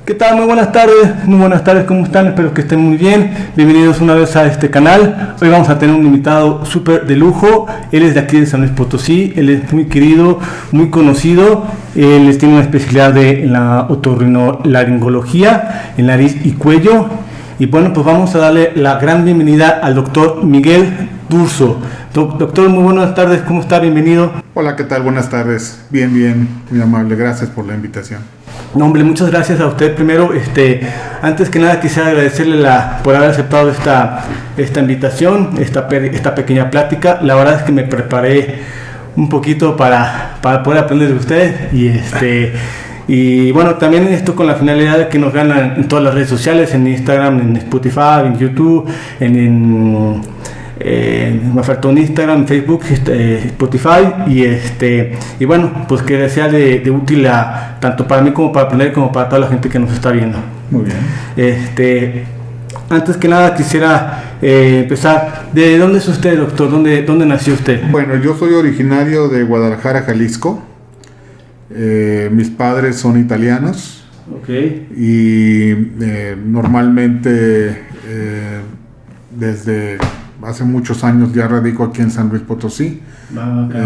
¿Qué tal? Muy buenas tardes, ¿cómo están? Espero que estén muy bien. Bienvenidos una vez a este canal. Hoy vamos a tener un invitado súper de lujo. Él es de aquí de San Luis Potosí, él es muy querido, muy conocido. Él tiene una especialidad en la otorrinolaringología, en nariz y cuello. Y bueno, pues vamos a darle la gran bienvenida al doctor Miguel Durso. Doctor, muy buenas tardes, ¿cómo está? Bienvenido. Hola, ¿qué tal? Buenas tardes. Bien, muy amable. Gracias por la invitación. No, hombre, muchas gracias a usted. Primero, antes que nada quisiera agradecerle por haber aceptado esta invitación, esta pequeña plática. La verdad es que me preparé un poquito para poder aprender de usted y bueno, también esto con la finalidad de que nos vean en todas las redes sociales, en Instagram, en Spotify, en YouTube, me faltó en Instagram, Facebook, Spotify y bueno, pues que sea de útil tanto para mí como para aprender como para toda la gente que nos está viendo. Muy bien. Antes que nada quisiera empezar. ¿De dónde es usted, doctor? ¿Dónde nació usted? Bueno, yo soy originario de Guadalajara, Jalisco. Mis padres son italianos. Okay. Y normalmente desde hace muchos años ya radico aquí en San Luis Potosí.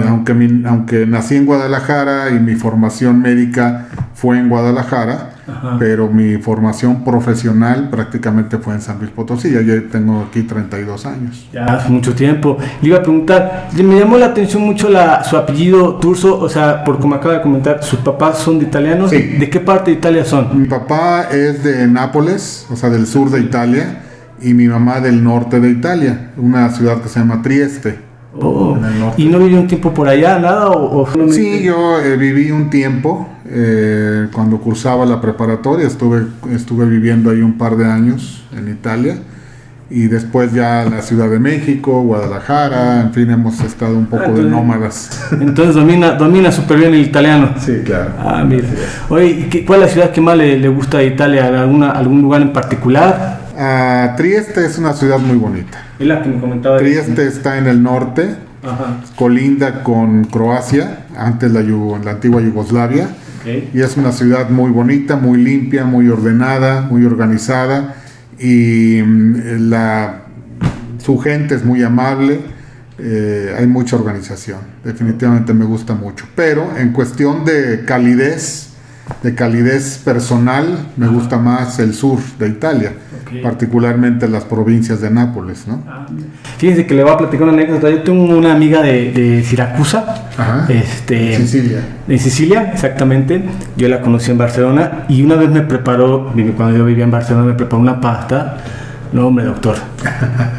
Aunque nací en Guadalajara y mi formación médica fue en Guadalajara, ajá, pero mi formación profesional prácticamente fue en San Luis Potosí. Ya tengo aquí 32 años. Ya hace mucho tiempo. Le iba a preguntar, me llamó la atención mucho su apellido Durso, o sea, por como acaba de comentar, sus papás son de italianos. Sí. ¿De qué parte de Italia son? Mi papá es de Nápoles, o sea, del sur de Italia, y mi mamá del norte de Italia, una ciudad que se llama Trieste. Oh, ¿y no vivió un tiempo por allá, nada? Sí, yo viví un tiempo, cuando cursaba la preparatoria, estuve viviendo ahí un par de años en Italia, y después ya en la Ciudad de México, Guadalajara, en fin, hemos estado un poco de nómadas. Entonces domina súper bien el italiano. Sí, claro. Ah, mira. Oye, ¿cuál es la ciudad que más le gusta de Italia? ¿Algún lugar en particular? Trieste es una ciudad muy bonita. Es la que me comentaba. Trieste está en el norte, ajá, colinda con Croacia, antes la antigua Yugoslavia. Okay. Y es una ciudad muy bonita, muy limpia, muy ordenada, muy organizada, y su gente es muy amable. Hay mucha organización, definitivamente me gusta mucho, pero en cuestión de calidez personal, me gusta más el sur de Italia, okay, particularmente las provincias de Nápoles, ¿no? Fíjense que le voy a platicar una anécdota. Yo tengo una amiga de Siracusa, ajá, Sicilia. En Sicilia, exactamente. Yo la conocí en Barcelona y una vez me preparó, cuando yo vivía en Barcelona, me preparó una pasta. No, hombre, doctor,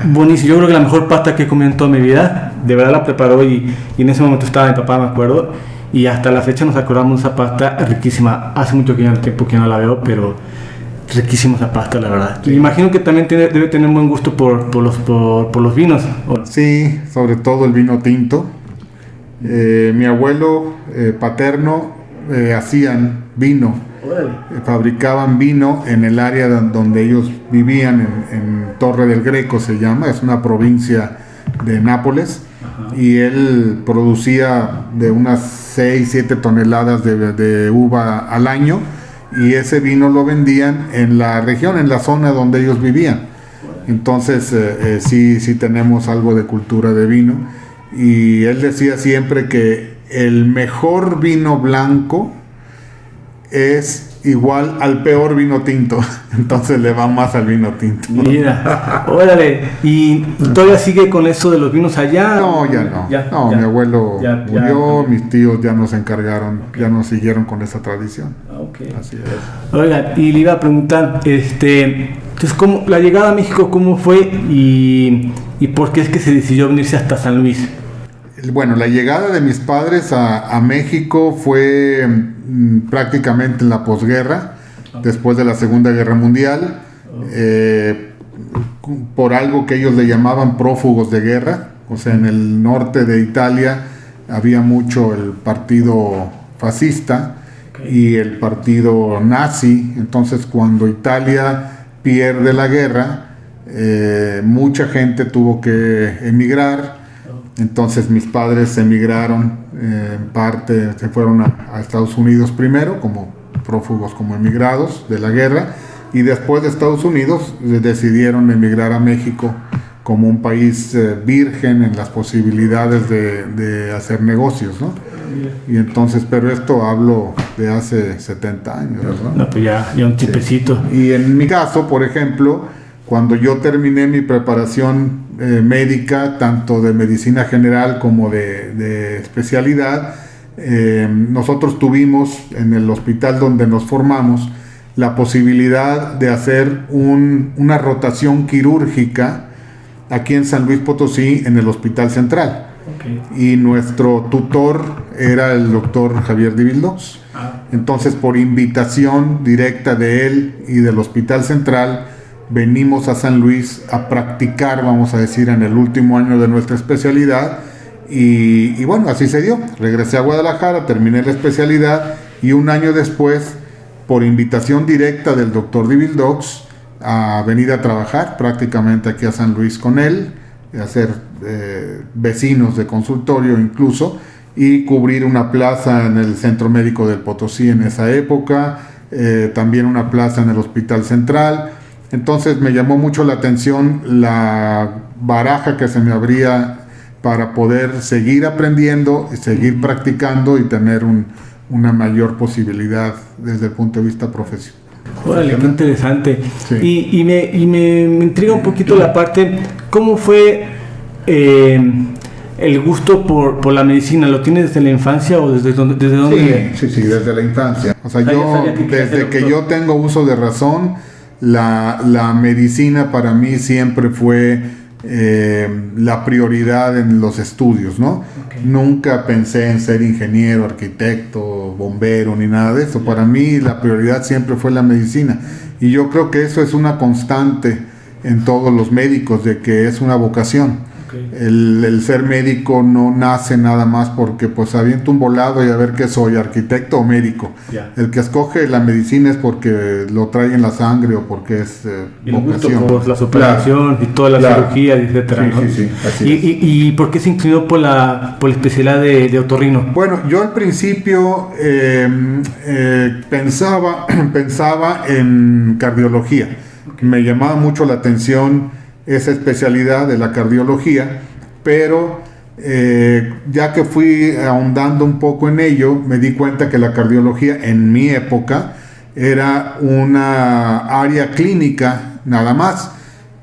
buenísimo. Yo creo que la mejor pasta que he comido en toda mi vida. De verdad la preparó y en ese momento estaba mi papá, me acuerdo. Y hasta la fecha nos acordamos de esa pasta riquísima. Hace mucho tiempo que no la veo, pero riquísima esa pasta, la verdad. Me imagino que también debe tener buen gusto por los vinos. Sí, sobre todo el vino tinto. Mi abuelo paterno hacían vino. Fabricaban vino en el área donde ellos vivían, en Torre del Greco se llama, es una provincia de Nápoles. Ajá. Y él producía de unas 6-7 toneladas de uva al año, y ese vino lo vendían en la región, en la zona donde ellos vivían. Entonces sí tenemos algo de cultura de vino, y él decía siempre que el mejor vino blanco es igual al peor vino tinto, entonces le va más al vino tinto. Mira, órale, ¿y todavía sigue con eso de los vinos allá? No, ya no. Mi abuelo murió, mis tíos ya nos encargaron, okay, ya nos siguieron con esa tradición. Okay. Así es. Oiga, y le iba a preguntar, entonces, ¿cómo, la llegada a México, cómo fue y por qué es que se decidió venirse hasta San Luis? Bueno, la llegada de mis padres a México fue prácticamente en la posguerra, después de la Segunda Guerra Mundial, por algo que ellos le llamaban prófugos de guerra. O sea, en el norte de Italia había mucho el partido fascista, okay, y el partido nazi. Entonces, cuando Italia pierde la guerra, mucha gente tuvo que emigrar. Entonces mis padres emigraron, en parte se fueron a Estados Unidos primero, como prófugos como emigrados de la guerra, y después de Estados Unidos decidieron emigrar a México como un país virgen en las posibilidades de hacer negocios, ¿no? Y entonces, pero esto hablo de hace 70 años, ¿verdad? No, pues ya un tipecito. Sí. Y en mi caso, por ejemplo, cuando yo terminé mi preparación médica, tanto de medicina general como de especialidad, nosotros tuvimos en el hospital donde nos formamos la posibilidad de hacer una rotación quirúrgica aquí en San Luis Potosí, en el Hospital Central. Okay. Y nuestro tutor era el doctor Javier de Vildox. Entonces, por invitación directa de él y del Hospital Central, venimos a San Luis a practicar, vamos a decir, en el último año de nuestra especialidad. Y bueno, así se dio. Regresé a Guadalajara, terminé la especialidad, y un año después, por invitación directa del doctor de Vildox, a venir a trabajar prácticamente aquí a San Luis con él, a ser vecinos de consultorio incluso, y cubrir una plaza en el Centro Médico del Potosí en esa época, también una plaza en el Hospital Central. Entonces me llamó mucho la atención la baraja que se me abría para poder seguir aprendiendo, seguir practicando y tener una mayor posibilidad desde el punto de vista profesional. Órale, qué interesante. Sí. Y me intriga un poquito la parte, ¿cómo fue el gusto por la medicina? ¿Lo tienes desde la infancia o desde dónde? Sí, desde la infancia. O sea, yo desde que yo tengo uso de razón, la medicina para mí siempre fue la prioridad en los estudios, ¿no? Okay. Nunca pensé en ser ingeniero, arquitecto, bombero, ni nada de eso. Para mí la prioridad siempre fue la medicina, y yo creo que eso es una constante en todos los médicos, de que es una vocación. Okay. El ser médico no nace nada más porque pues aviento un volado y a ver qué soy, arquitecto o médico. Yeah. El que escoge la medicina es porque lo trae en la sangre o porque es vocación. Por las operaciones y toda la cirugía, etcétera, ¿no? Sí, así ¿Y por qué se inclinó por la especialidad de otorrino? Bueno, yo al principio pensaba en cardiología. Okay. Me llamaba mucho la atención esa especialidad de la cardiología, pero ya que fui ahondando un poco en ello, me di cuenta que la cardiología en mi época era una área clínica nada más.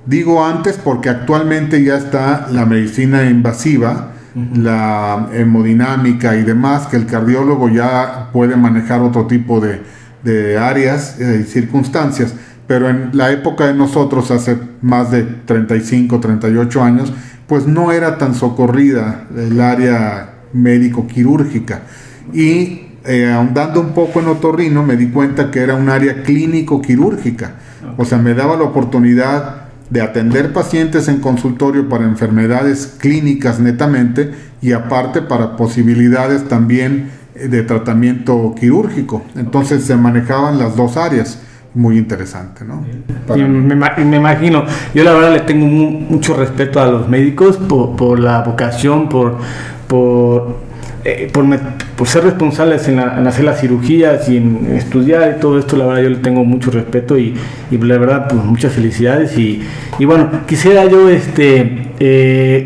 Digo antes porque actualmente ya está la medicina invasiva, la hemodinámica y demás, que el cardiólogo ya puede manejar otro tipo de áreas y circunstancias. Pero en la época de nosotros, hace más de 35, 38 años, pues no era tan socorrida el área médico-quirúrgica. Y ahondando un poco en otorrino, me di cuenta que era un área clínico-quirúrgica. O sea, me daba la oportunidad de atender pacientes en consultorio para enfermedades clínicas netamente, y aparte para posibilidades también de tratamiento quirúrgico. Entonces se manejaban las dos áreas. Muy interesante, ¿no? Me imagino. Yo la verdad le tengo mucho respeto a los médicos por la vocación, por ser responsables en hacer las cirugías y en estudiar y todo esto. La verdad yo le tengo mucho respeto y la verdad pues muchas felicidades y bueno, quisiera yo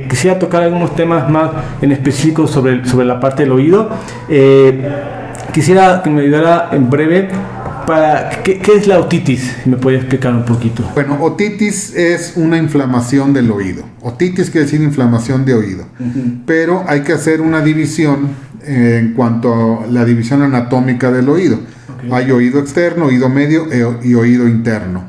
quisiera tocar algunos temas más en específico sobre la parte del oído. Quisiera que me ayudara en breve. ¿Qué es la otitis? ¿Me puede explicar un poquito? Bueno, otitis es una inflamación del oído. Otitis quiere decir inflamación de oído. Pero hay que hacer una división en cuanto a la división anatómica del oído. Okay. Hay oído externo, oído medio y oído interno.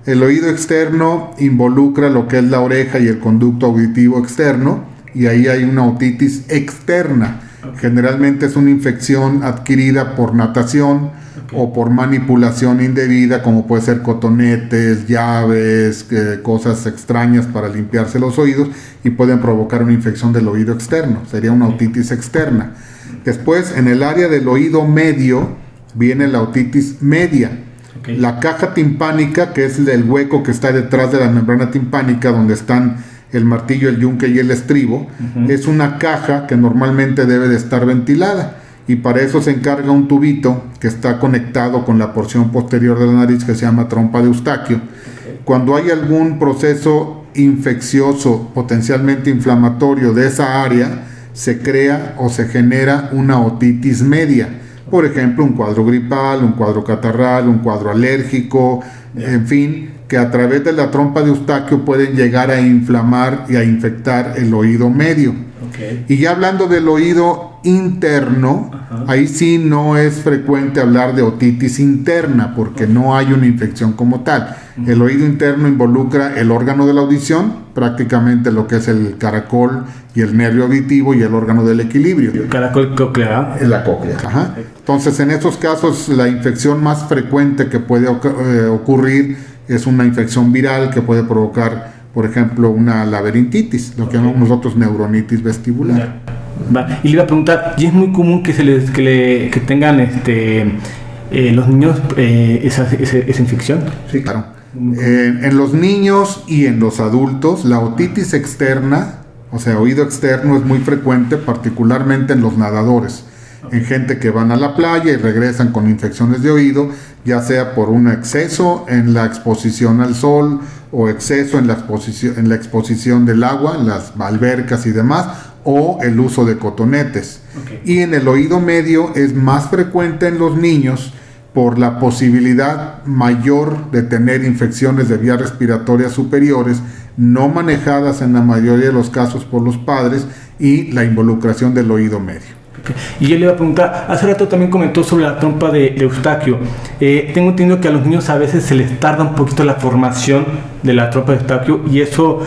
El oído externo involucra lo que es la oreja y el conducto auditivo externo, y ahí hay una otitis externa. Okay. Generalmente es una infección adquirida por natación, o por manipulación indebida, como puede ser cotonetes, llaves, cosas extrañas para limpiarse los oídos, y pueden provocar una infección del oído externo. Sería una otitis externa. Después, en el área del oído medio, viene la otitis media. Okay. La caja timpánica, que es el hueco que está detrás de la membrana timpánica, donde están el martillo, el yunque y el estribo, es una caja que normalmente debe de estar ventilada. y para eso se encarga un tubito que está conectado con la porción posterior de la nariz que se llama trompa de Eustaquio. Cuando hay algún proceso infeccioso potencialmente inflamatorio de esa área, se crea o se genera una otitis media. Por ejemplo, un cuadro gripal, un cuadro catarral, un cuadro alérgico, en fin, que a través de la trompa de Eustaquio pueden llegar a inflamar y a infectar el oído medio. Y ya hablando del oído interno, ahí sí no es frecuente hablar de otitis interna porque no hay una infección como tal. El oído interno involucra el órgano de la audición, prácticamente lo que es el caracol y el nervio auditivo y el órgano del equilibrio. El caracol cóclea. Es la cóclea. Ajá. Entonces, en estos casos, la infección más frecuente que puede ocurrir es una infección viral que puede provocar, por ejemplo, una laberintitis, lo que llamamos nosotros neuronitis vestibular. Va. Y le iba a preguntar, ¿y es muy común que que tengan los niños esa infección? Sí, claro. En los niños y en los adultos, la otitis externa, o sea, oído externo, es muy frecuente, particularmente en los nadadores. En gente que van a la playa y regresan con infecciones de oído, ya sea por un exceso en la exposición al sol o exceso en la exposición del agua, en las albercas y demás, o el uso de cotonetes. Y en el oído medio es más frecuente en los niños por la posibilidad mayor de tener infecciones de vías respiratorias superiores no manejadas en la mayoría de los casos por los padres y la involucración del oído medio. Y yo le iba a preguntar, hace rato también comentó sobre la trompa de Eustaquio. Tengo entendido que a los niños a veces se les tarda un poquito la formación de la trompa de Eustaquio y eso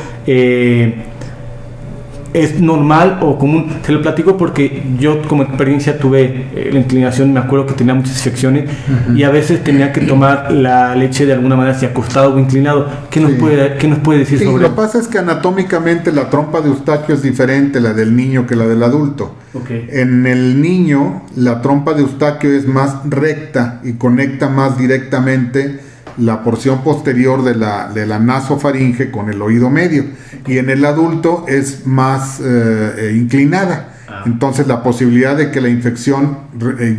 es normal o común. Se lo platico porque yo como experiencia tuve la inclinación, me acuerdo que tenía muchas infecciones y a veces tenía que tomar la leche de alguna manera, si acostado o inclinado. ¿Qué nos puede decir sobre eso? Lo que pasa es que anatómicamente la trompa de Eustaquio es diferente, la del niño que la del adulto. En el niño la trompa de Eustaquio es más recta y conecta más directamente la porción posterior de la nasofaringe con el oído medio, y en el adulto es más inclinada. Entonces la posibilidad de que la infección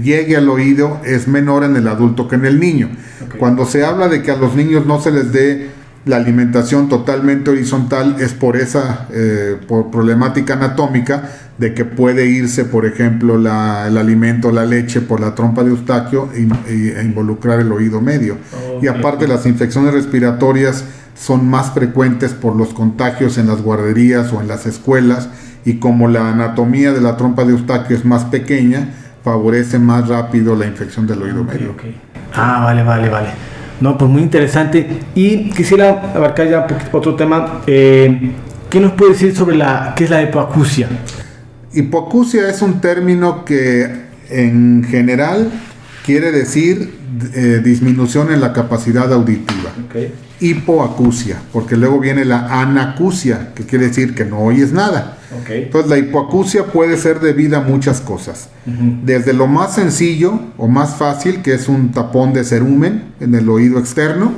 llegue al oído es menor en el adulto que en el niño. Cuando se habla de que a los niños no se les dé la alimentación totalmente horizontal, es por esa por problemática anatómica de que puede irse, por ejemplo, el alimento, la leche, por la trompa de Eustaquio e involucrar el oído medio. Y aparte, las infecciones respiratorias son más frecuentes por los contagios en las guarderías o en las escuelas, y como la anatomía de la trompa de Eustaquio es más pequeña, favorece más rápido la infección del oído medio. Vale. No, pues muy interesante. Y quisiera abarcar ya otro tema. ¿Qué nos puede decir sobre qué es la hipoacusia? Hipoacusia es un término que en general quiere decir disminución en la capacidad auditiva. Hipoacusia, porque luego viene la anacusia, que quiere decir que no oyes nada. Entonces la hipoacusia puede ser debida a muchas cosas. Desde lo más sencillo o más fácil, que es un tapón de cerumen en el oído externo,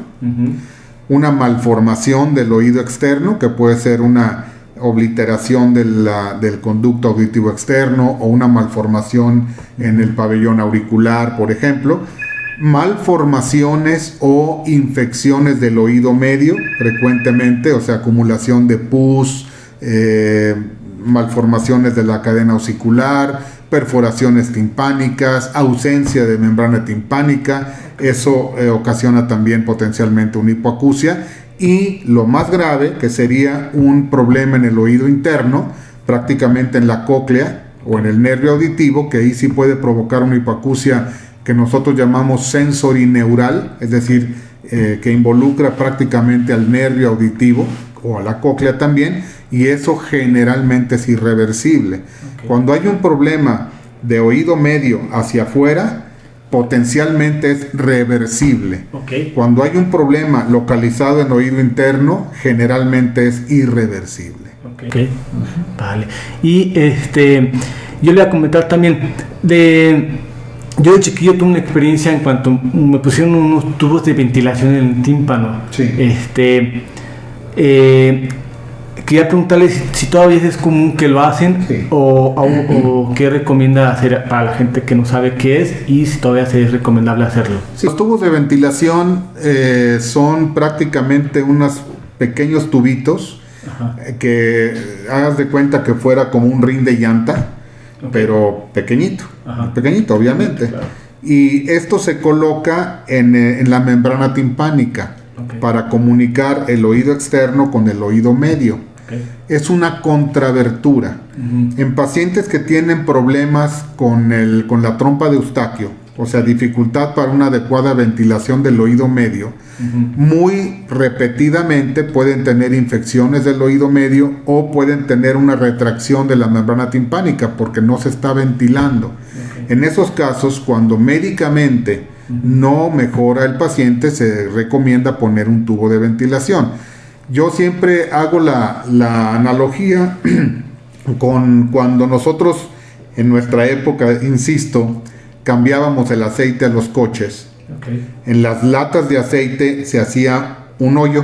una malformación del oído externo, que puede ser una obliteración del conducto auditivo externo o una malformación en el pabellón auricular, por ejemplo. Malformaciones o infecciones del oído medio frecuentemente, o sea, acumulación de pus, malformaciones de la cadena osicular, perforaciones timpánicas, ausencia de membrana timpánica. Eso ocasiona también potencialmente una hipoacusia. Y lo más grave, que sería un problema en el oído interno, prácticamente en la cóclea o en el nervio auditivo, que ahí sí puede provocar una hipoacusia que nosotros llamamos sensorineural, es decir, que involucra prácticamente al nervio auditivo o a la cóclea también, y eso generalmente es irreversible. Cuando hay un problema de oído medio hacia afuera, potencialmente es reversible. Cuando hay un problema localizado en oído interno, generalmente es irreversible. Vale. Y yo le voy a comentar también yo de chiquillo tuve una experiencia en cuanto me pusieron unos tubos de ventilación en el tímpano. quería preguntarle si todavía es común que lo hacen, Sí. o qué recomienda hacer para la gente que no sabe qué es, y si todavía es recomendable hacerlo. Sí, los tubos de ventilación son prácticamente unos pequeños tubitos que hagas de cuenta que fuera como un rin de llanta, pero pequeñito, pequeñito obviamente. Claro. Y esto se coloca en la membrana timpánica para comunicar el oído externo con el oído medio. Es una contrabertura. En pacientes que tienen problemas con la trompa de Eustaquio, o sea, dificultad para una adecuada ventilación del oído medio, muy repetidamente pueden tener infecciones del oído medio o pueden tener una retracción de la membrana timpánica porque no se está ventilando. En esos casos, cuando médicamente no mejora el paciente, se recomienda poner un tubo de ventilación. Yo siempre hago la analogía con cuando nosotros en nuestra época, insisto, cambiábamos el aceite a los coches. En las latas de aceite se hacía un hoyo.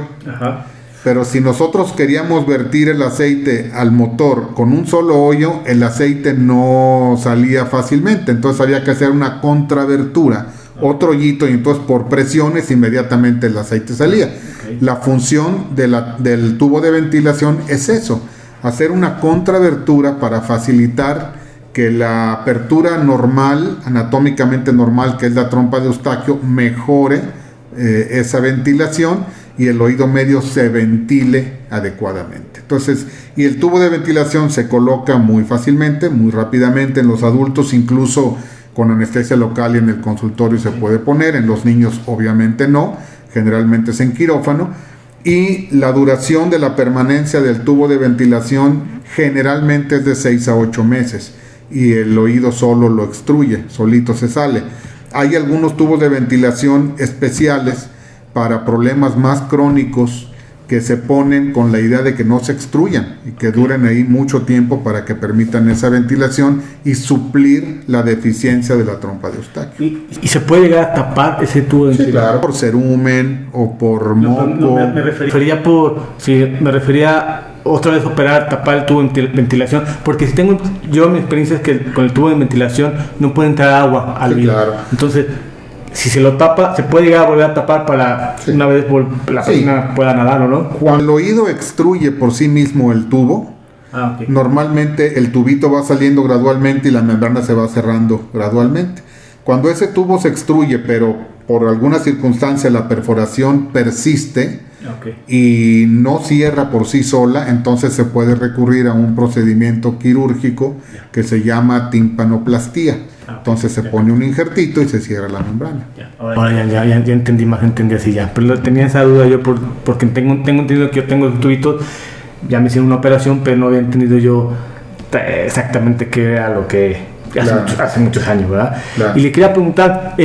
Pero si nosotros queríamos vertir el aceite al motor con un solo hoyo, el aceite no salía fácilmente. Entonces había que hacer una contrabertura, otro hoyito, y entonces por presiones inmediatamente el aceite salía. La función del tubo de ventilación es eso, hacer una contrabertura para facilitar que la apertura normal, anatómicamente normal, que es la trompa de Eustaquio, mejore esa ventilación y el oído medio se ventile adecuadamente. Entonces, y el tubo de ventilación se coloca muy fácilmente, muy rápidamente en los adultos, incluso con anestesia local, y en el consultorio se puede poner. En los niños obviamente no, generalmente es en quirófano. Y la duración de la permanencia del tubo de ventilación generalmente es de 6 a 8 meses y el oído solo lo extruye, solito se sale. Hay algunos tubos de ventilación especiales para problemas más crónicos que se ponen con la idea de que no se extruyan y que duren ahí mucho tiempo para que permitan esa ventilación y suplir la deficiencia de la trompa de Eustaquio. ¿Y se puede llegar a tapar ese tubo de ventilación? Claro, por cerumen o por moco. Me refería otra vez operar, tapar el tubo de ventilación, porque si tengo, yo mi experiencia es que con el tubo de ventilación no puede entrar agua al oído. Claro. Entonces, si se lo tapa, se puede llegar a volver a tapar para una vez la persona pueda nadar, ¿o no? Cuando el oído extruye por sí mismo el tubo, normalmente el tubito va saliendo gradualmente y la membrana se va cerrando gradualmente. Cuando ese tubo se extruye, pero por alguna circunstancia la perforación persiste y no cierra por sí sola, entonces se puede recurrir a un procedimiento quirúrgico que se llama timpanoplastía. Entonces se pone un injertito y se cierra la membrana. Ahora ya entendí más, entendí así ya. Pero tenía esa duda yo porque tengo entendido que yo tengo los tubitos, ya me hicieron una operación, pero no había entendido yo exactamente qué era lo que hace muchos años, ¿verdad? Y le quería preguntar,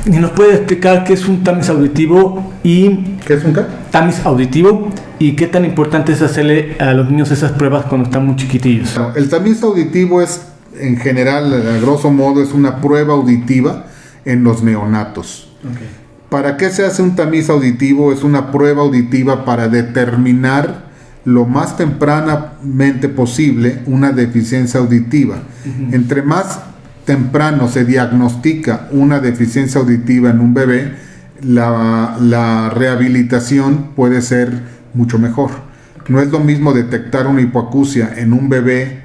¿nos puede explicar qué es un tamiz auditivo y qué es un qué? Tamiz auditivo y qué tan importante es hacerle a los niños esas pruebas cuando están muy chiquitillos? El tamiz auditivo es, en general, a grosso modo, es una prueba auditiva en los neonatos. ¿Para qué se hace un tamiz auditivo? Es una prueba auditiva para determinar lo más tempranamente posible una deficiencia auditiva. Entre más temprano se diagnostica una deficiencia auditiva en un bebé, la rehabilitación puede ser mucho mejor. No es lo mismo detectar una hipoacusia en un bebé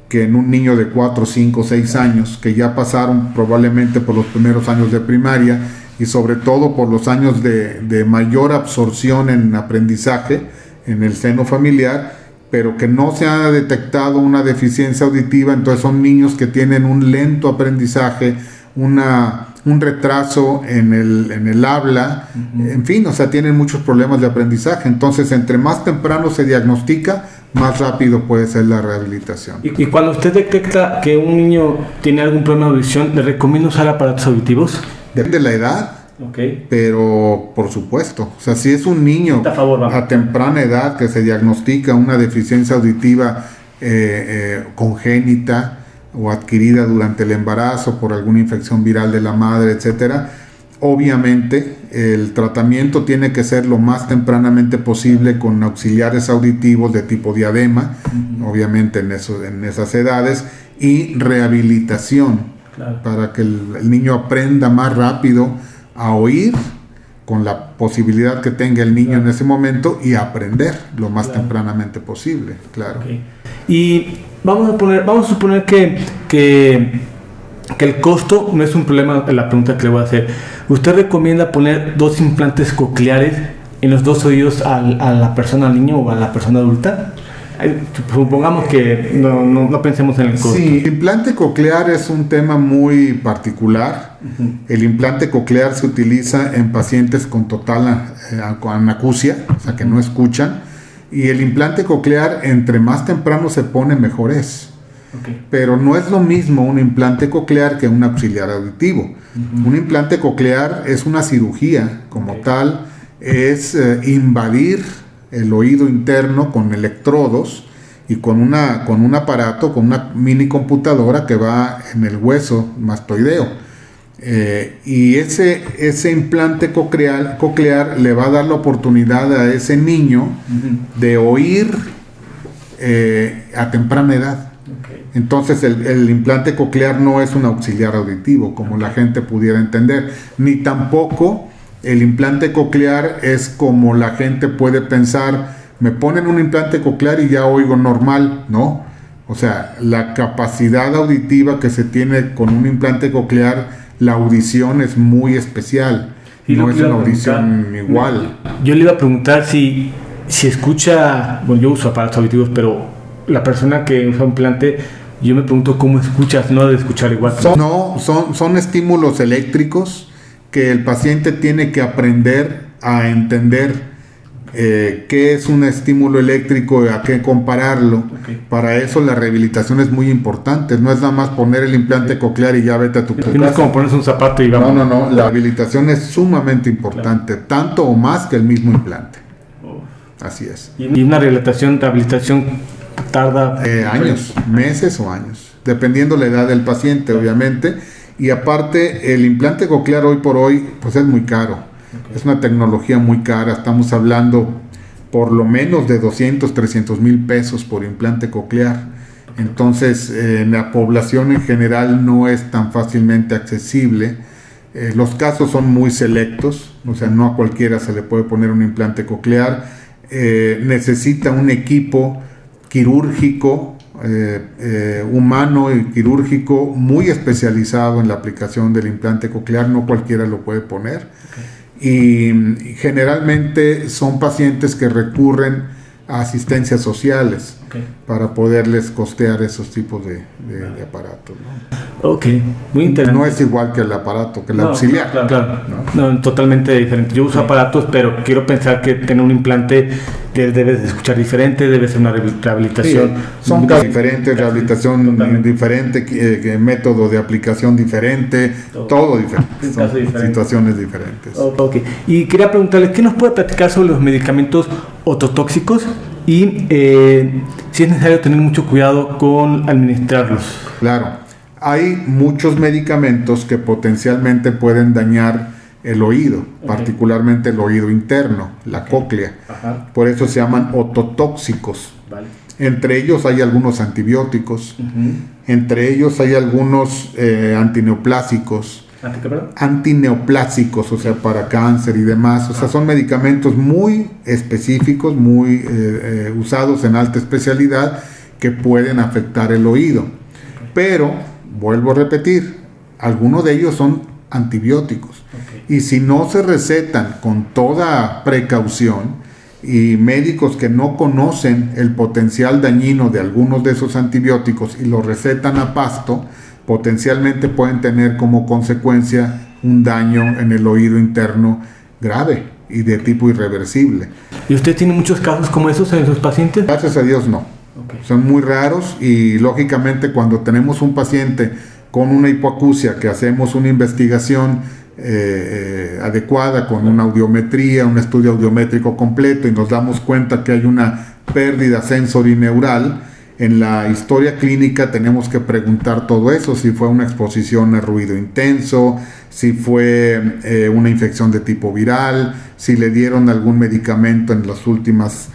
que en un niño de 4, 5, 6 años, que ya pasaron probablemente por los primeros años de primaria y sobre todo por los años de mayor absorción en aprendizaje en el seno familiar, pero que no se ha detectado una deficiencia auditiva. Entonces son niños que tienen un lento aprendizaje, un retraso en el habla, en fin, o sea, tienen muchos problemas de aprendizaje. Entonces, entre más temprano se diagnostica, más rápido puede ser la rehabilitación. Y cuando usted detecta que un niño tiene algún problema de audición, ¿le recomienda usar aparatos auditivos? Depende de la edad. Pero por supuesto, o sea, si es un niño a temprana edad que se diagnostica una deficiencia auditiva congénita o adquirida durante el embarazo por alguna infección viral de la madre, etcétera, obviamente el tratamiento tiene que ser lo más tempranamente posible con auxiliares auditivos de tipo diadema, obviamente en esas edades, y rehabilitación, para que el niño aprenda más rápido a oír, con la posibilidad que tenga el niño en ese momento, y aprender lo más tempranamente posible, claro. Y vamos a suponer que el costo no es un problema. La pregunta que le voy a hacer: ¿usted recomienda poner 2 implantes cocleares en los 2 oídos a la persona, al niño o a la persona adulta? Supongamos que no pensemos en el costo. Sí, el implante coclear es un tema muy particular. El implante coclear se utiliza en pacientes con total anacusia, o sea que no escuchan, y el implante coclear, entre más temprano se pone, mejor es. Pero no es lo mismo un implante coclear que un auxiliar auditivo. Un implante coclear es una cirugía como tal, es invadir el oído interno con electrodos y con un aparato, con una mini computadora que va en el hueso mastoideo. Y ese implante coclear le va a dar la oportunidad a ese niño de oír a temprana edad. Entonces el implante coclear no es un auxiliar auditivo, como la gente pudiera entender, ni tampoco el implante coclear es como la gente puede pensar: me ponen un implante coclear y ya oigo normal. No, o sea, la capacidad auditiva que se tiene con un implante coclear, la audición es muy especial, no es una audición igual. Yo le iba a preguntar si escucha, bueno, yo uso aparatos auditivos, pero la persona que usa un implante, yo me pregunto cómo escuchas, no de escuchar igual. Son estímulos eléctricos que el paciente tiene que aprender a entender qué es un estímulo eléctrico y a qué compararlo. Para eso la rehabilitación es muy importante. No es nada más poner el implante coclear y ya vete a tu casa. No es como ponerse un zapato y vamos. No. La rehabilitación es sumamente importante, tanto o más que el mismo implante. Así es. Y una rehabilitación tarda años, meses o años, dependiendo la edad del paciente, obviamente. Y aparte, el implante coclear hoy por hoy pues es muy caro. Es una tecnología muy cara. Estamos hablando por lo menos de 200, 300 mil pesos por implante coclear. Entonces, en la población en general no es tan fácilmente accesible. Los casos son muy selectos, o sea, no a cualquiera se le puede poner un implante coclear. Necesita un equipo quirúrgico, humano y quirúrgico muy especializado en la aplicación del implante coclear. No cualquiera lo puede poner. Y generalmente son pacientes que recurren a asistencias sociales para poderles costear esos tipos de aparatos, ¿no? Ok, muy interesante. No es igual que el aparato, que el auxiliar. Claro. No, totalmente diferente. Yo uso aparatos, pero quiero pensar que tener un implante debes de escuchar diferente, debe ser una rehabilitación. Sí, son casos diferentes, rehabilitación diferente, método de aplicación diferente, todo diferente. Son situaciones diferentes. Ok, y quería preguntarle, ¿qué nos puede platicar sobre los medicamentos ototóxicos? Y si es necesario tener mucho cuidado con administrarlos. Claro, hay muchos medicamentos que potencialmente pueden dañar el oído, particularmente el oído interno, la cóclea. Por eso se llaman ototóxicos. Entre ellos hay algunos antibióticos, entre ellos hay algunos antineoplásicos. Antineoplásicos, o sea, para cáncer y demás. O sea, son medicamentos muy específicos, muy usados en alta especialidad, que pueden afectar el oído. Pero, vuelvo a repetir, algunos de ellos son antibióticos. Y si no se recetan con toda precaución, y médicos que no conocen el potencial dañino de algunos de esos antibióticos y los recetan a pasto, potencialmente pueden tener como consecuencia un daño en el oído interno grave y de tipo irreversible. ¿Y usted tiene muchos casos como esos en sus pacientes? Gracias a Dios no. Son muy raros, y lógicamente cuando tenemos un paciente con una hipoacusia, que hacemos una investigación adecuada con una audiometría, un estudio audiométrico completo, y nos damos cuenta que hay una pérdida sensorineural, en la historia clínica tenemos que preguntar todo eso, si fue una exposición a ruido intenso, si fue una infección de tipo viral, si le dieron algún medicamento en las últimas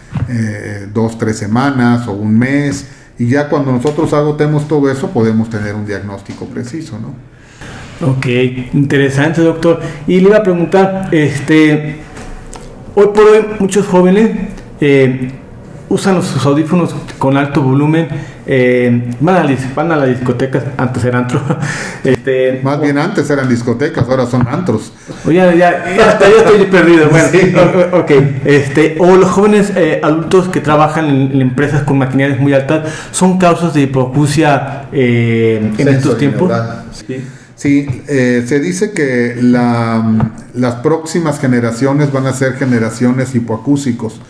2-3 semanas o un mes, y ya cuando nosotros agotemos todo eso podemos tener un diagnóstico preciso, ¿no? Ok, interesante, doctor. Y le iba a preguntar, hoy por hoy muchos jóvenes usan sus audífonos con alto volumen, van a las discotecas, antes era antro. Más bien antes eran discotecas, ahora son antros. Hasta yo estoy perdido. Bueno, sí. Ok. O los jóvenes adultos que trabajan en empresas con maquinarias muy altas, ¿son causas de hipoacusia en estos tiempos? Sí, se dice que las próximas generaciones van a ser generaciones hipoacúsicos,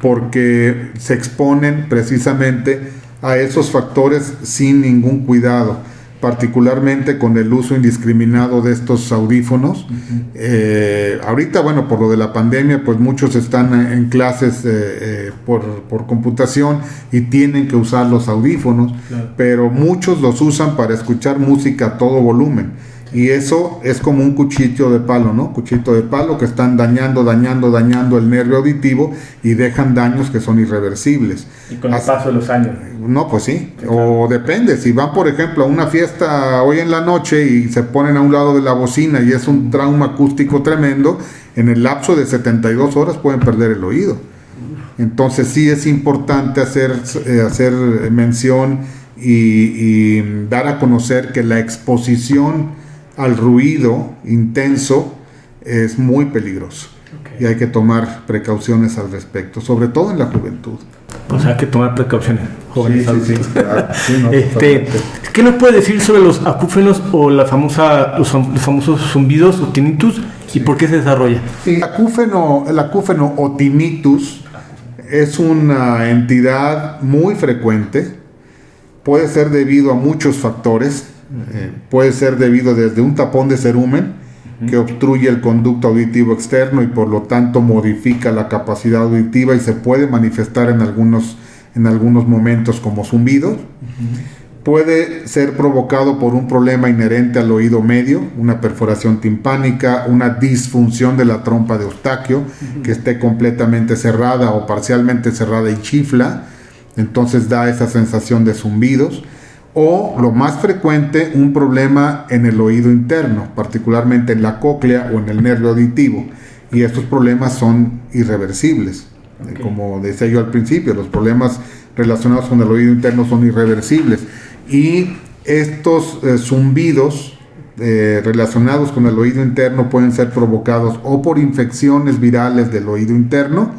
porque se exponen precisamente a esos factores sin ningún cuidado, particularmente con el uso indiscriminado de estos audífonos. Ahorita, bueno, por lo de la pandemia, pues muchos están en clases por computación y tienen que usar los audífonos, claro. Pero muchos los usan para escuchar música a todo volumen. Y eso es como un cuchillo de palo, ¿no? Cuchillo de palo que están dañando el nervio auditivo y dejan daños que son irreversibles. Y con el paso de los años. No, pues sí. O depende. Si van, por ejemplo, a una fiesta hoy en la noche y se ponen a un lado de la bocina y es un trauma acústico tremendo, en el lapso de 72 horas pueden perder el oído. Entonces sí es importante hacer mención y dar a conocer que la exposición al ruido intenso es muy peligroso. Y hay que tomar precauciones al respecto, sobre todo en la juventud. Pues hay que tomar precauciones, jóvenes. Sí, claro. Sí, no, ¿qué nos puede decir sobre los acúfenos o los famosos zumbidos o tinnitus y por qué se desarrolla? Sí, el acúfeno o tinnitus es una entidad muy frecuente, puede ser debido a muchos factores. Puede ser debido desde un tapón de cerumen que obstruye el conducto auditivo externo y por lo tanto modifica la capacidad auditiva y se puede manifestar en algunos momentos como zumbidos. Puede ser provocado por un problema inherente al oído medio, una perforación timpánica, una disfunción de la trompa de Eustaquio que esté completamente cerrada o parcialmente cerrada y chifla, entonces da esa sensación de zumbidos. O lo más frecuente, un problema en el oído interno, particularmente en la cóclea o en el nervio auditivo, y estos problemas son irreversibles. Como decía yo al principio, los problemas relacionados con el oído interno son irreversibles, y estos zumbidos relacionados con el oído interno pueden ser provocados o por infecciones virales del oído interno,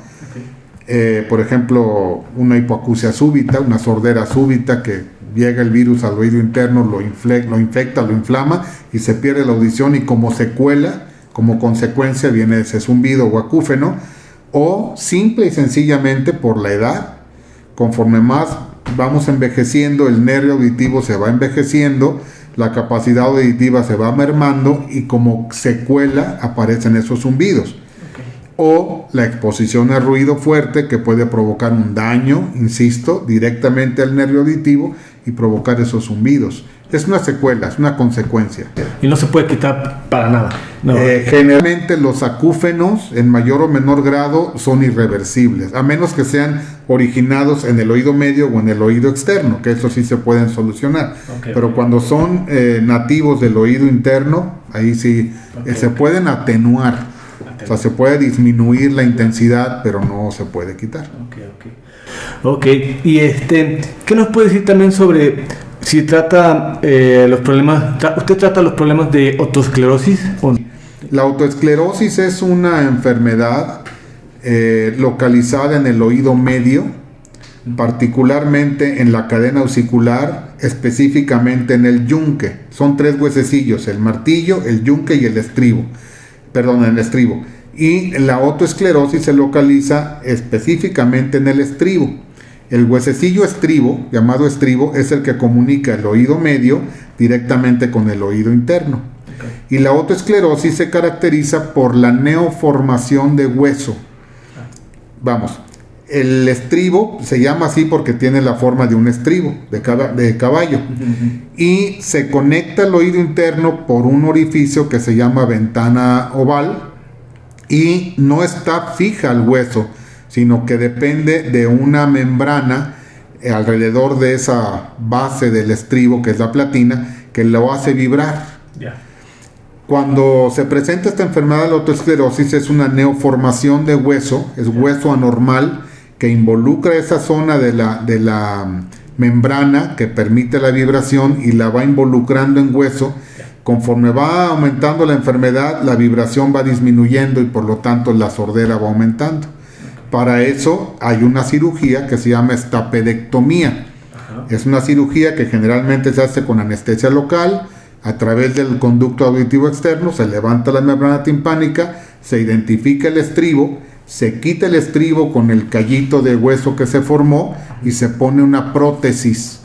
por ejemplo, una hipoacusia súbita, una sordera súbita que llega el virus al oído interno, lo infecta, lo inflama y se pierde la audición, y como secuela, como consecuencia viene ese zumbido o acúfeno, o simple y sencillamente por la edad. Conforme más vamos envejeciendo, el nervio auditivo se va envejeciendo, la capacidad auditiva se va mermando y como secuela aparecen esos zumbidos. O la exposición a ruido fuerte que puede provocar un daño, insisto, directamente al nervio auditivo y provocar esos zumbidos. Es una secuela, es una consecuencia. Y no se puede quitar para nada. No. Generalmente los acúfenos en mayor o menor grado son irreversibles, a menos que sean originados en el oído medio o en el oído externo, que eso sí se pueden solucionar. Pero cuando son nativos del oído interno, ahí sí se pueden atenuar. O sea, se puede disminuir la intensidad, pero no se puede quitar. Ok. Y ¿qué nos puede decir también sobre si trata los problemas? ¿Usted trata los problemas de autoesclerosis? La autoesclerosis es una enfermedad localizada en el oído medio, particularmente en la cadena ossicular, específicamente en el yunque. Son 3 huesecillos: el martillo, el yunque y el estribo. El estribo. Y la autoesclerosis se localiza específicamente en el estribo. El huesecillo estribo, llamado estribo, es el que comunica el oído medio directamente con el oído interno. Y la autoesclerosis se caracteriza por la neoformación de hueso. El estribo se llama así porque tiene la forma de un estribo de caballo, y se conecta el oído interno por un orificio que se llama ventana oval, y no está fija al hueso, sino que depende de una membrana alrededor de esa base del estribo, que es la platina, que lo hace vibrar. Cuando se presenta esta enfermedad de la autoesclerosis, es una neoformación de hueso, es hueso anormal que involucra esa zona de la membrana que permite la vibración y la va involucrando en hueso. Conforme va aumentando la enfermedad, la vibración va disminuyendo y por lo tanto la sordera va aumentando. Para eso hay una cirugía que se llama estapedectomía. Es una cirugía que generalmente se hace con anestesia local. A través del conducto auditivo externo se levanta la membrana timpánica, se identifica el estribo, se quita el estribo con el callito de hueso que se formó y se pone una prótesis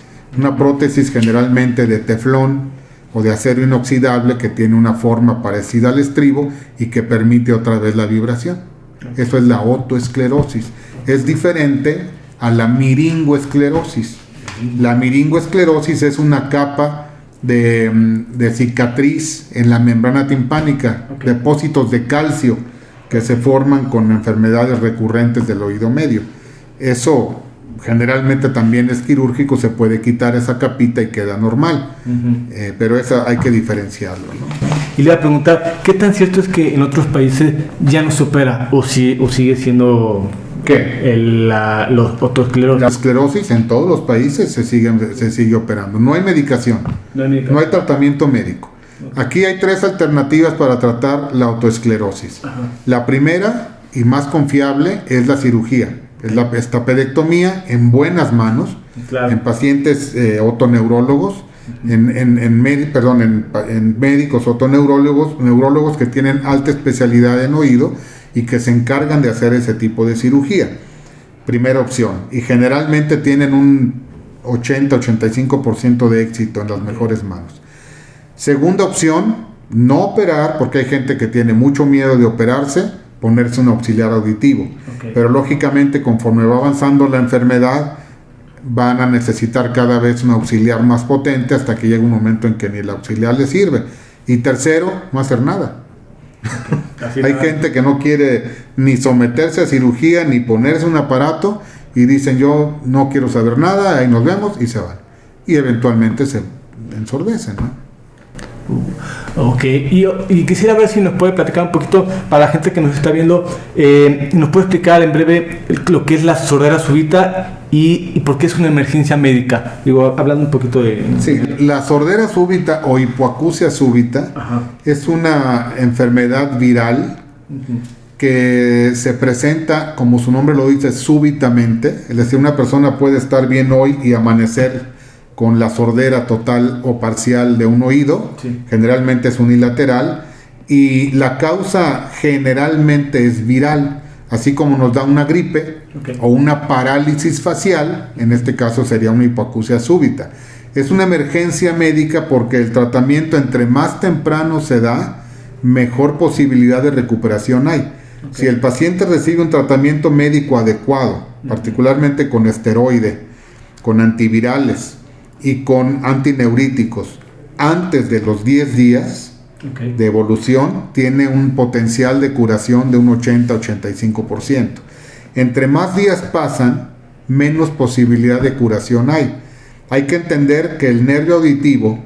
generalmente de teflón o de acero inoxidable que tiene una forma parecida al estribo y que permite otra vez la vibración. Eso es la autoesclerosis. Es diferente a la miringoesclerosis. La miringoesclerosis es una capa de cicatriz en la membrana timpánica, depósitos de calcio que se forman con enfermedades recurrentes del oído medio. Eso generalmente también es quirúrgico, se puede quitar esa capita y queda normal, pero eso hay que diferenciarlo, ¿no? Y le voy a preguntar, ¿qué tan cierto es que en otros países ya no se opera o sigue siendo los autoesclerosis? La esclerosis en todos los países se sigue operando. No hay medicación, no hay tratamiento médico. Aquí hay 3 alternativas para tratar la autoesclerosis. La primera y más confiable es la cirugía, es la estapedectomía en buenas manos, en pacientes otoneurólogos, en médicos otoneurólogos que tienen alta especialidad en oído y que se encargan de hacer ese tipo de cirugía. Primera opción, y generalmente tienen un 80-85% de éxito en las mejores manos. Segunda opción, no operar, porque hay gente que tiene mucho miedo de operarse, ponerse un auxiliar auditivo. Pero lógicamente conforme va avanzando la enfermedad, van a necesitar cada vez un auxiliar más potente hasta que llega un momento en que ni el auxiliar les sirve. Y tercero, no hacer nada. Hay gente que no quiere ni someterse a cirugía ni ponerse un aparato y dicen yo no quiero saber nada, ahí nos vemos, y se van. Y eventualmente se ensordecen, ¿no? Ok, y quisiera ver si nos puede platicar un poquito, para la gente que nos está viendo, nos puede explicar en breve lo que es la sordera súbita y por qué es una emergencia médica. Digo, hablando un poquito de... Sí, la sordera súbita o hipoacusia súbita es una enfermedad viral que se presenta, como su nombre lo dice, súbitamente. Es decir, una persona puede estar bien hoy y amanecer con la sordera total o parcial de un oído, generalmente es unilateral, y la causa generalmente es viral, así como nos da una gripe o una parálisis facial, en este caso sería una hipoacusia súbita. Es una emergencia médica porque el tratamiento entre más temprano se da, mejor posibilidad de recuperación hay. Si el paciente recibe un tratamiento médico adecuado, particularmente con esteroide, con antivirales, y con antineuríticos antes de los 10 días de evolución, tiene un potencial de curación de un 80-85%. Entre más días pasan, menos posibilidad de curación hay. Hay que entender que el nervio auditivo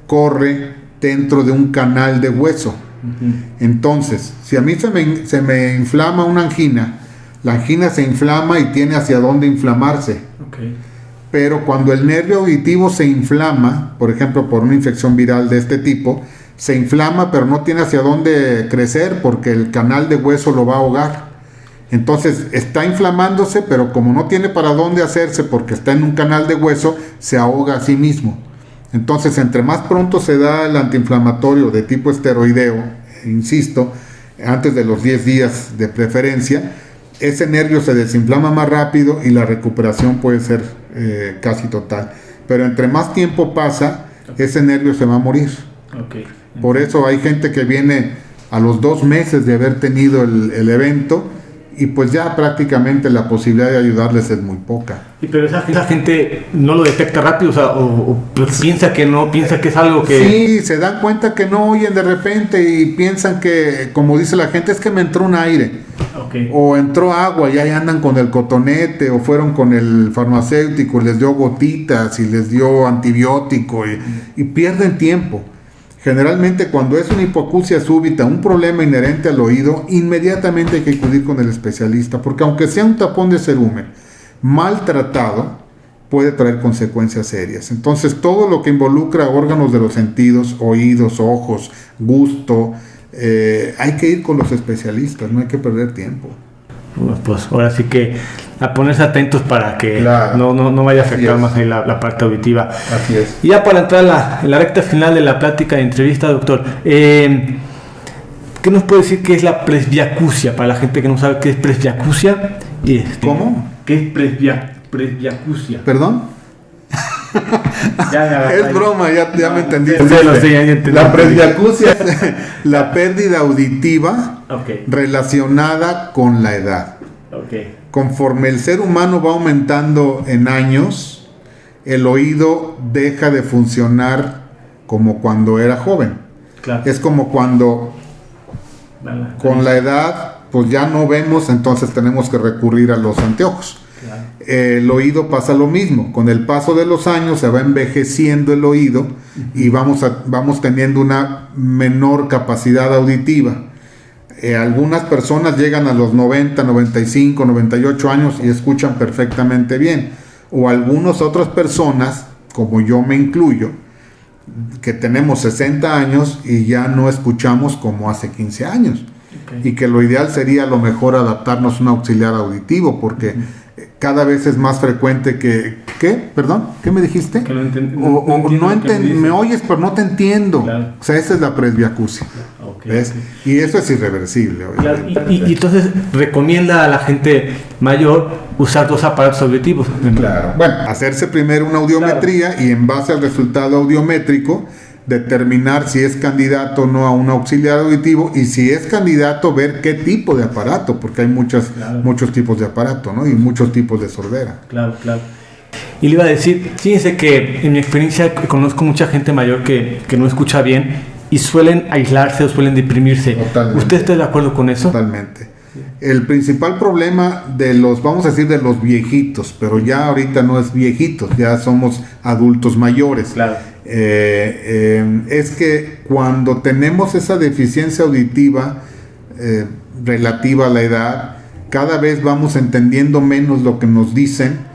corre dentro de un canal de hueso. Entonces, si a mí se me inflama una angina, la angina se inflama y tiene hacia dónde inflamarse. Pero cuando el nervio auditivo se inflama, por ejemplo por una infección viral de este tipo, se inflama pero no tiene hacia dónde crecer porque el canal de hueso lo va a ahogar. Entonces está inflamándose, pero como no tiene para dónde hacerse porque está en un canal de hueso, se ahoga a sí mismo. Entonces entre más pronto se da el antiinflamatorio de tipo esteroideo, insisto, antes de los 10 días de preferencia, ese nervio se desinflama más rápido y la recuperación puede ser casi total. Pero entre más tiempo pasa, ese nervio se va a morir. Por eso hay gente que viene a los 2 meses de haber tenido el evento y pues ya prácticamente la posibilidad de ayudarles es muy poca. Pero esa gente no lo detecta rápido, o sea, o piensa que no, piensa que es algo que... Sí, se dan cuenta que no oyen de repente y piensan que, como dice la gente, es que me entró un aire. Okay. O entró agua y ahí andan con el cotonete, o fueron con el farmacéutico, les dio gotitas y les dio antibiótico y pierden tiempo. Generalmente cuando es una hipoacusia súbita, un problema inherente al oído, inmediatamente hay que acudir con el especialista, porque aunque sea un tapón de cerumen mal tratado, puede traer consecuencias serias. Entonces todo lo que involucra órganos de los sentidos, oídos, ojos, gusto, hay que ir con los especialistas, no hay que perder tiempo. Pues ahora sí que a ponerse atentos para que claro, no vaya a afectar más ahí la parte auditiva. Así es. Y ya para entrar en la recta final de la plática de entrevista, doctor, ¿qué nos puede decir que es la presbiacusia? Para la gente que no sabe qué es presbiacusia. ¿Cómo? ¿Qué es presbiacusia? ¿Perdón? Es broma, ya me entendí. Sí, la presbiacusia es la pérdida auditiva relacionada con la edad. Conforme el ser humano va aumentando en años, el oído deja de funcionar como cuando era joven. Claro. Es como cuando con la edad pues ya no vemos, entonces tenemos que recurrir a los anteojos. Claro. El oído pasa lo mismo, con el paso de los años se va envejeciendo el oído y vamos teniendo una menor capacidad auditiva. Algunas personas llegan a los 90, 95, 98 años y escuchan perfectamente bien, o algunas otras personas, como yo me incluyo, que tenemos 60 años y ya no escuchamos como hace 15 años. Y que lo ideal sería a lo mejor adaptarnos a un auxiliar auditivo, porque cada vez es más frecuente que... ¿Qué? ¿Perdón? ¿Qué me dijiste? Que no me oyes pero no te entiendo. Claro. O sea, esa es la presbiacusia. ¿Ves? Y eso es irreversible. Claro. Y entonces recomienda a la gente mayor usar 2 aparatos auditivos. Claro. Bueno, hacerse primero una audiometría y en base al resultado audiométrico determinar si es candidato o no a un auxiliar auditivo, y si es candidato ver qué tipo de aparato, porque hay muchos tipos de aparato, ¿no? Y muchos tipos de sordera. Claro. Y le iba a decir, fíjense que en mi experiencia conozco mucha gente mayor que no escucha bien y suelen aislarse o suelen deprimirse. Totalmente. ¿Usted está de acuerdo con eso? Totalmente. El principal problema de los, vamos a decir, de los viejitos, pero ya ahorita no es viejitos, ya somos adultos mayores. Claro. Es que cuando tenemos esa deficiencia auditiva relativa a la edad, cada vez vamos entendiendo menos lo que nos dicen,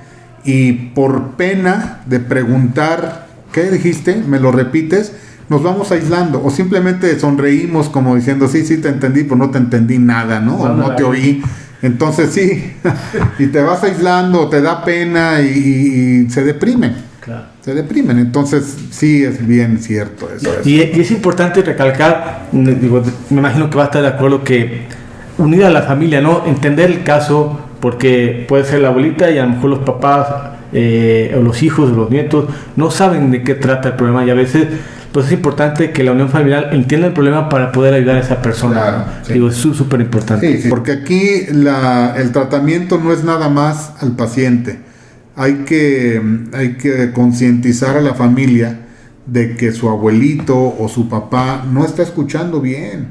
y por pena de preguntar, ¿qué dijiste? ¿Me lo repites? Nos vamos aislando, o simplemente sonreímos como diciendo, sí, te entendí, pero no te entendí nada, ¿no? O no te oí. Entonces sí, y te vas aislando, te da pena y se deprimen. Claro. Se deprimen, entonces sí es bien cierto eso. Y es importante recalcar, digo, me imagino que va a estar de acuerdo, que unir a la familia, ¿no? Entender el caso, porque puede ser la abuelita y a lo mejor los papás o los hijos o los nietos no saben de qué trata el problema, y a veces pues es importante que la unión familiar entienda el problema para poder ayudar a esa persona. Claro, ¿no? sí. Digo, es súper importante. Sí, porque aquí el tratamiento no es nada más al paciente. Hay que concientizar a la familia de que su abuelito o su papá no está escuchando bien.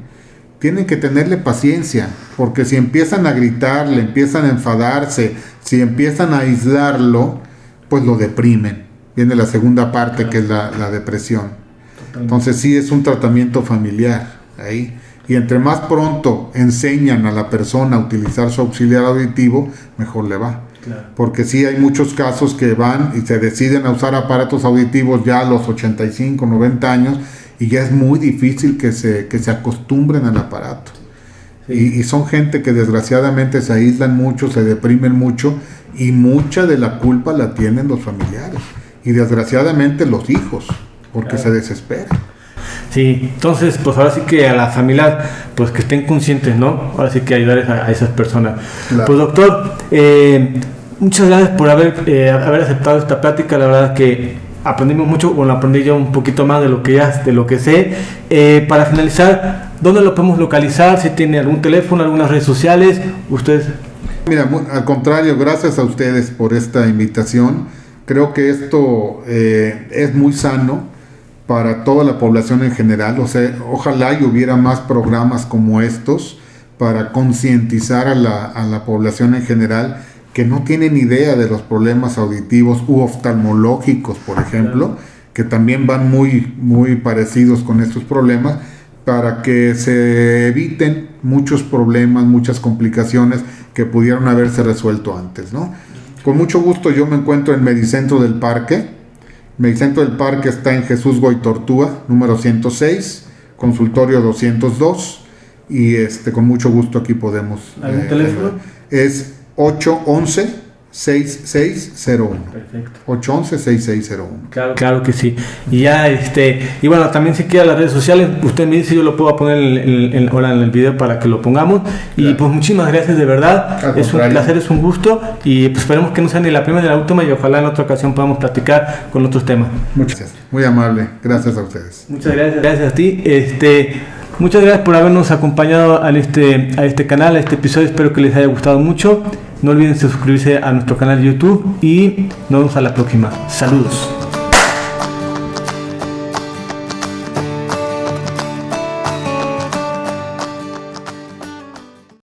Tienen que tenerle paciencia, porque si empiezan a gritarle, empiezan a enfadarse, si empiezan a aislarlo, pues lo deprimen. Viene la segunda parte, que es la depresión. Totalmente. Entonces sí es un tratamiento familiar ahí. Y entre más pronto enseñan a la persona a utilizar su auxiliar auditivo, mejor le va. Claro. Porque sí hay muchos casos que van y se deciden a usar aparatos auditivos ya a los 85, 90 años, y ya es muy difícil que se acostumbren al aparato. Sí. Y son gente que desgraciadamente se aíslan mucho, se deprimen mucho, y mucha de la culpa la tienen los familiares y desgraciadamente los hijos, porque se desesperan. Sí, entonces pues ahora sí que a la familia pues que estén conscientes, ¿no? Ahora sí que ayudar a esas personas. Claro. Pues doctor, muchas gracias por haber aceptado esta plática. La verdad que aprendimos mucho, bueno, aprendí yo un poquito más de lo que sé. Para finalizar, ¿Dónde lo podemos localizar? Si tiene algún teléfono, algunas redes sociales, ustedes... Mira, al contrario, gracias a ustedes por esta invitación. Creo que esto es muy sano para toda la población en general. O sea, ojalá y hubiera más programas como estos para concientizar a la población en general que no tienen idea de los problemas auditivos u oftalmológicos, por ejemplo, que también van muy, muy parecidos con estos problemas, para que se eviten muchos problemas, muchas complicaciones que pudieron haberse resuelto antes, ¿no? Con mucho gusto, yo me encuentro en Medicentro del Parque. Medicentro del Parque está en Jesús Goitortúa, número 106, consultorio 202, y con mucho gusto aquí podemos... ¿Algún teléfono? Es 811-6601. Perfecto. 811-6601. Claro que sí. Y ya, y bueno, también si quiere las redes sociales, usted me dice, yo lo puedo poner ahora en el video para que lo pongamos. Y claro, pues muchísimas gracias, de verdad. Es un placer, es un gusto. Y pues esperemos que no sea ni la primera ni la última, y ojalá en otra ocasión podamos platicar con otros temas. Muchas gracias. Muy amable. Gracias a ustedes. Muchas gracias. Gracias a ti. Muchas gracias por habernos acompañado a este canal, a este episodio. Espero que les haya gustado mucho. No olviden suscribirse a nuestro canal de YouTube y nos vemos a la próxima. Saludos.